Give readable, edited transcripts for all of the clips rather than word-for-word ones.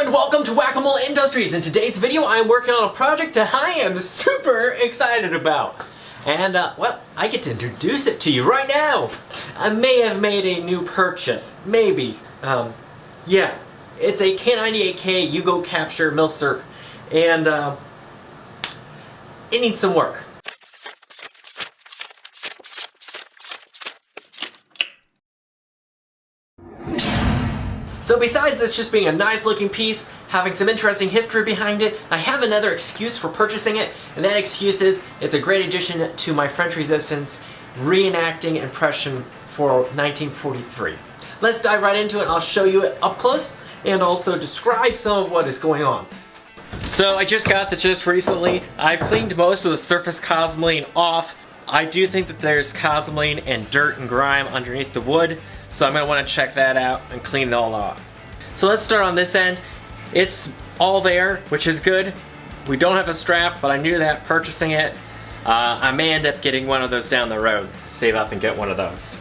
and welcome to Whack-A-Mole Industries. In today's video, I am working on a project that I am super excited about. And, well, I get to introduce it to you right now. I may have made a new purchase. Maybe. Yeah. It's a K98K Yugo Capture Milsurp. And, it needs some work. So besides this just being a nice looking piece, having some interesting history behind it, I have another excuse for purchasing it, and that excuse is it's a great addition to my French Resistance reenacting impression for 1943. Let's dive right into it. I'll show you it up close and also describe some of what is going on. So I just got this just recently. I've cleaned most of the surface cosmoline off. I do think that there's cosmoline and dirt and grime underneath the wood, so I'm going to want to check that out and clean it all off. So let's start on this end. It's all there, which is good. We don't have a strap, but I knew that purchasing it. I may end up getting one of those down the road. Save up and get one of those.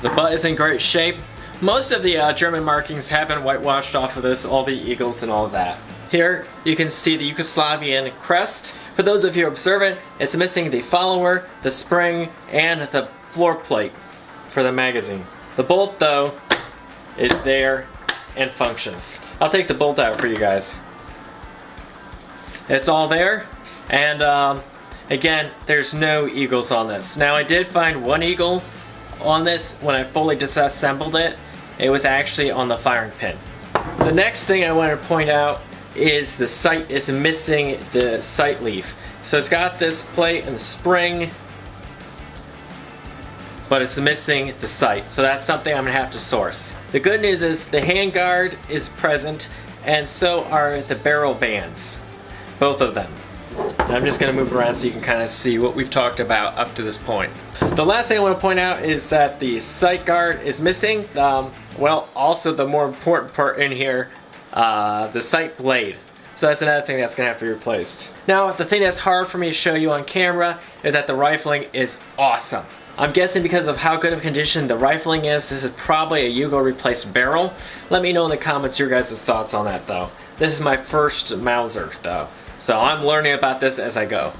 The butt is in great shape. Most of the German markings have been whitewashed off of this, all the eagles and all of that. Here you can see the Yugoslavian crest. For those of you observant, it's missing the follower, the spring, and the floor plate for the magazine. The bolt, though, is there and functions. I'll take the bolt out for you guys. It's all there, and again, there's no eagles on this. Now, I did find one eagle on this when I fully disassembled it. It was actually on the firing pin. The next thing I want to point out is the sight is missing the sight leaf. So it's got this plate and the spring, but it's missing the sight. So that's something I'm gonna have to source. The good news is the handguard is present, and so are the barrel bands, both of them. And I'm just gonna move around so you can kind of see what we've talked about up to this point. The last thing I want to point out is that the sight guard is missing. Well, also the more important part in here, the sight blade. So that's another thing that's gonna have to be replaced. Now, the thing that's hard for me to show you on camera is that the rifling is awesome. I'm guessing because of how good of condition the rifling is, this is probably a Yugo replaced barrel. Let me know in the comments your guys' thoughts on that though. This is my first Mauser though, so I'm learning about this as I go.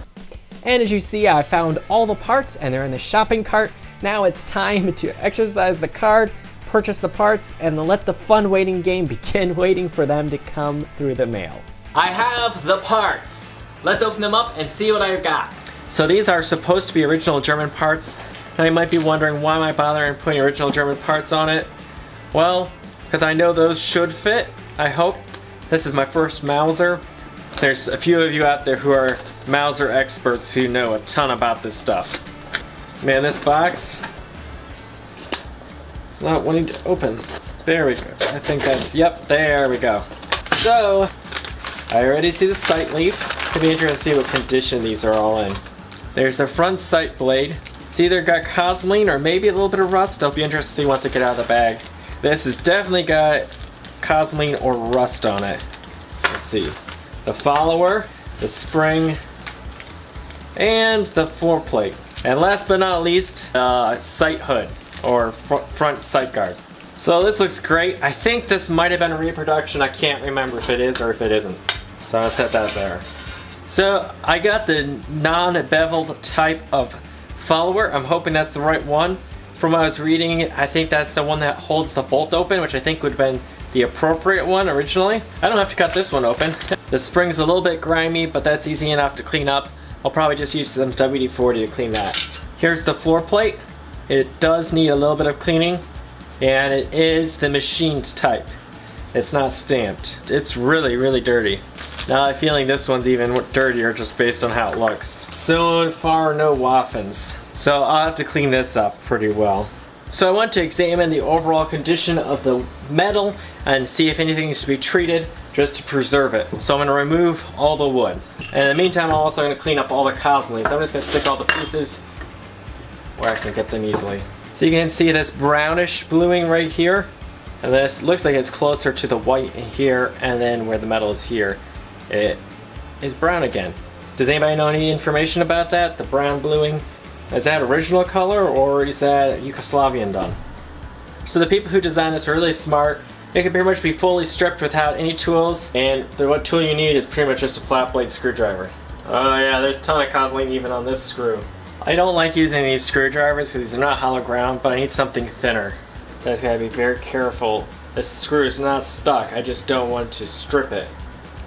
And as you see, I found all the parts and they're in the shopping cart. Now it's time to exercise the card, purchase the parts, and let the fun waiting game begin, waiting for them to come through the mail. I have the parts. Let's open them up and see what I've got. So these are supposed to be original German parts. Now you might be wondering, why am I bothering putting original German parts on it? Well, because I know those should fit, I hope. This is my first Mauser. There's a few of you out there who are Mauser experts who know a ton about this stuff. Man, this box is not wanting to open. There we go. I think that's, yep, there we go. So, I already see the sight leaf. It'll be interesting to see what condition these are all in. There's the front sight blade. It's either got cosmoline or maybe a little bit of rust. I'll be interested to see once I get out of the bag. This has definitely got cosmoline or rust on it. Let's see. The follower, the spring, and the floor plate. And last but not least, sight hood or front sight guard. So this looks great. I think this might have been a reproduction. I can't remember if it is or if it isn't. So I'm gonna set that there. So I got the non-beveled type of follower. I'm hoping that's the right one. From what I was reading, I think that's the one that holds the bolt open, which I think would have been the appropriate one originally. I don't have to cut this one open. The spring's a little bit grimy, but that's easy enough to clean up. I'll probably just use some WD-40 to clean that. Here's the floor plate. It does need a little bit of cleaning, and it is the machined type. It's not stamped. It's really, really dirty. Now I'm feeling this one's even dirtier just based on how it looks. So far, no waffens. So I'll have to clean this up pretty well. So I want to examine the overall condition of the metal and see if anything needs to be treated just to preserve it. So I'm going to remove all the wood. And in the meantime, I'm also going to clean up all the cosmoline. So I'm just going to stick all the pieces where I can get them easily. So you can see this brownish bluing right here. And this looks like it's closer to the white in here, and then where the metal is here, it is brown again. Does anybody know any information about that? The brown bluing? Is that original color or is that Yugoslavian done? So the people who designed this were really smart. It can pretty much be fully stripped without any tools, and what tool you need is pretty much just a flat blade screwdriver. Oh yeah, there's a ton of cosling even on this screw. I don't like using these screwdrivers because these are not hollow ground, but I need something thinner. So I just gotta be very careful. This screw is not stuck, I just don't want to strip it.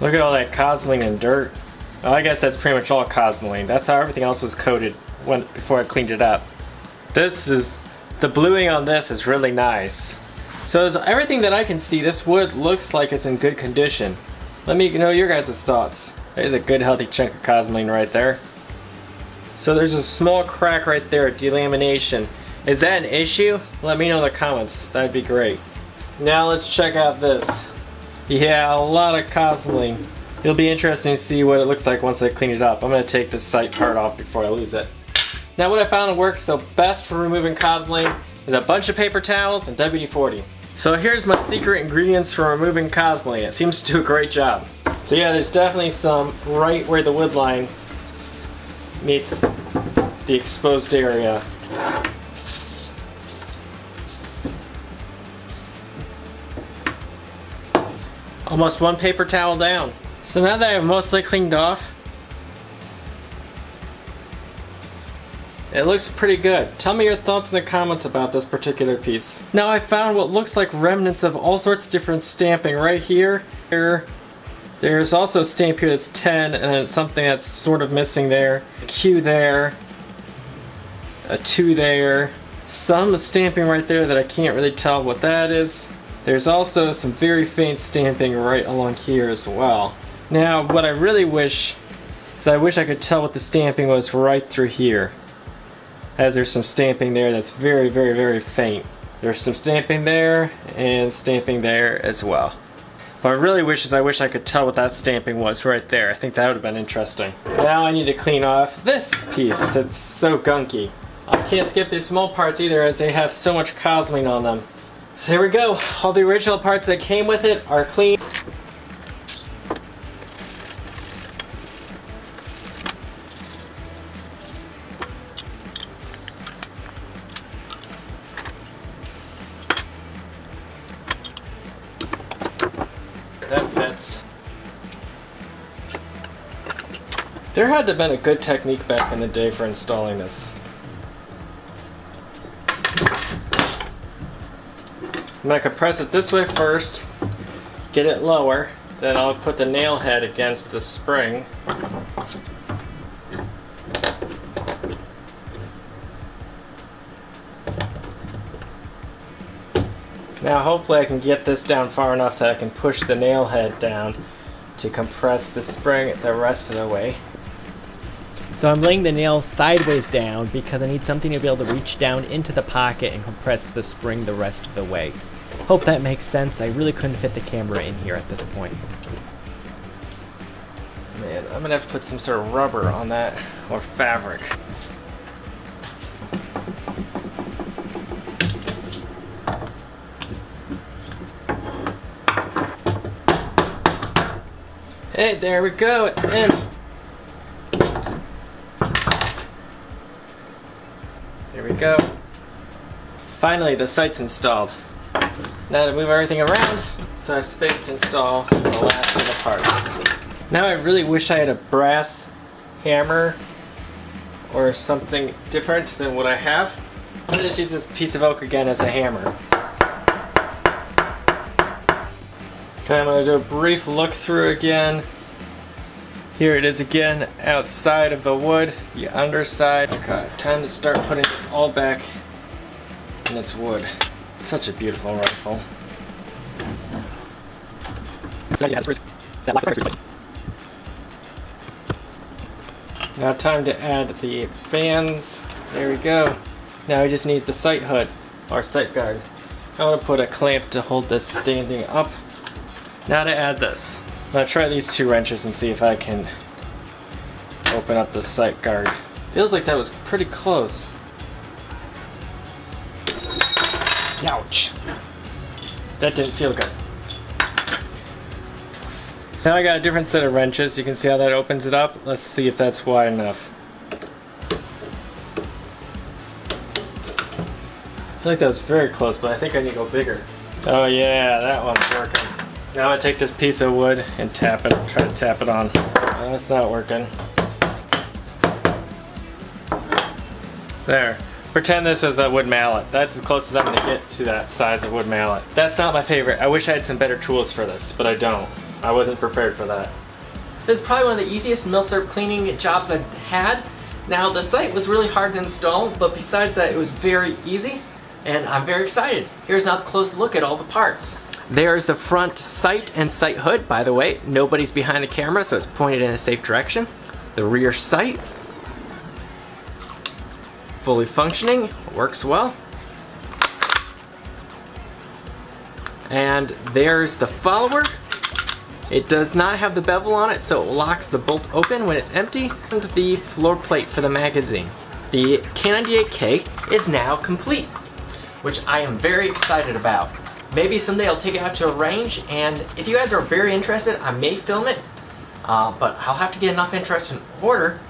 Look at all that cosling and dirt. Well, I guess that's pretty much all cosling. That's how everything else was coated before I cleaned it up. The bluing on this is really nice. So as everything that I can see, this wood looks like it's in good condition. Let me know your guys' thoughts. There's a good healthy chunk of cosling right there. So there's a small crack right there, delamination. Is that an issue? Let me know in the comments, that'd be great. Now let's check out this. Yeah, a lot of cosling. It'll be interesting to see what it looks like once I clean it up. I'm gonna take this sight part off before I lose it. Now what I found works the best for removing cosling is a bunch of paper towels and WD-40. So here's my secret ingredients for removing cosling. It seems to do a great job. So yeah, there's definitely some right where the wood line meets the exposed area. Almost one paper towel down. So now that I've mostly cleaned off, it looks pretty good. Tell me your thoughts in the comments about this particular piece. Now I found what looks like remnants of all sorts of different stamping right here. There's also a stamp here that's 10 and then something that's sort of missing there. A Q there, a 2 there, some stamping right there that I can't really tell what that is. There's also some very faint stamping right along here as well. Now what I really wish is I wish I could tell what the stamping was right through here, as there's some stamping there that's very, very, very faint. There's some stamping there and stamping there as well. What I really wish is I wish I could tell what that stamping was right there. I think that would have been interesting. Now I need to clean off this piece. It's so gunky. I can't skip these small parts either as they have so much cosling on them. There we go. All the original parts that came with it are clean. That fits. There had to have been a good technique back in the day for installing this. I'm going to compress it this way first, get it lower, then I'll put the nail head against the spring. Now hopefully I can get this down far enough that I can push the nail head down to compress the spring the rest of the way. So I'm laying the nail sideways down because I need something to be able to reach down into the pocket and compress the spring the rest of the way. Hope that makes sense. I really couldn't fit the camera in here at this point. Man, I'm gonna have to put some sort of rubber on that, or fabric. Hey, there we go, it's in. There we go. Finally, the sight's installed. Now to move everything around, so I have space to install the last of the parts. Now I really wish I had a brass hammer or something different than what I have. I'm going to just use this piece of oak again as a hammer. Okay, I'm going to do a brief look through again. Here it is again, outside of the wood, the underside. Okay, time to start putting this all back in its wood. Such a beautiful rifle. Now time to add the bands. There we go. Now we just need the sight hood, or sight guard. I want to put a clamp to hold this standing up. Now to add this. I'm going to try these 2 wrenches and see if I can open up the sight guard. Feels like that was pretty close. Ouch. That didn't feel good. Now I got a different set of wrenches. You can see how that opens it up. Let's see if that's wide enough. I feel like that was very close, but I think I need to go bigger. Oh yeah, that one's working. Now I take this piece of wood and tap it, try to tap it on. That's not working. There. Pretend this was a wood mallet. That's as close as I'm gonna get to that size of wood mallet. That's not my favorite. I wish I had some better tools for this, but I don't. I wasn't prepared for that. This is probably one of the easiest milsurp cleaning jobs I've had. Now the site was really hard to install, but besides that it was very easy, and I'm very excited. Here's an up close look at all the parts. There's the front sight and sight hood. By the way, nobody's behind the camera, so it's pointed in a safe direction. The rear sight, fully functioning, works well. And there's the follower. It does not have the bevel on it, so it locks the bolt open when it's empty. And the floor plate for the magazine. The K98K is now complete, which I am very excited about. Maybe someday I'll take it out to a range, and if you guys are very interested, I may film it, but I'll have to get enough interest in order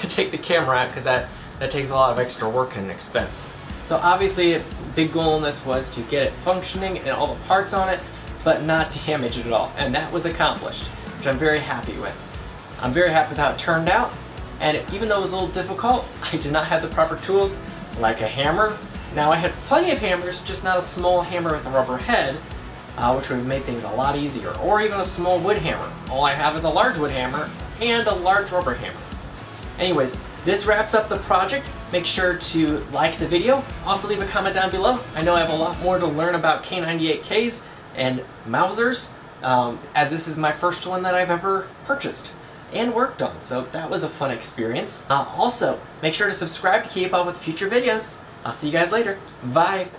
to take the camera out, because that takes a lot of extra work and expense. So obviously a big goal in this was to get it functioning and all the parts on it, but not damage it at all, and that was accomplished, which I'm very happy with. I'm very happy with how it turned out, and even though it was a little difficult, I did not have the proper tools, like a hammer. Now I had plenty of hammers, just not a small hammer with a rubber head, which would have made things a lot easier, or even a small wood hammer. All I have is a large wood hammer and a large rubber hammer. Anyways, this wraps up the project. Make sure to like the video. Also leave a comment down below. I know I have a lot more to learn about K98Ks and Mausers, as this is my first one that I've ever purchased and worked on. So that was a fun experience. Also, make sure to subscribe to keep up with future videos. I'll see you guys later. Bye.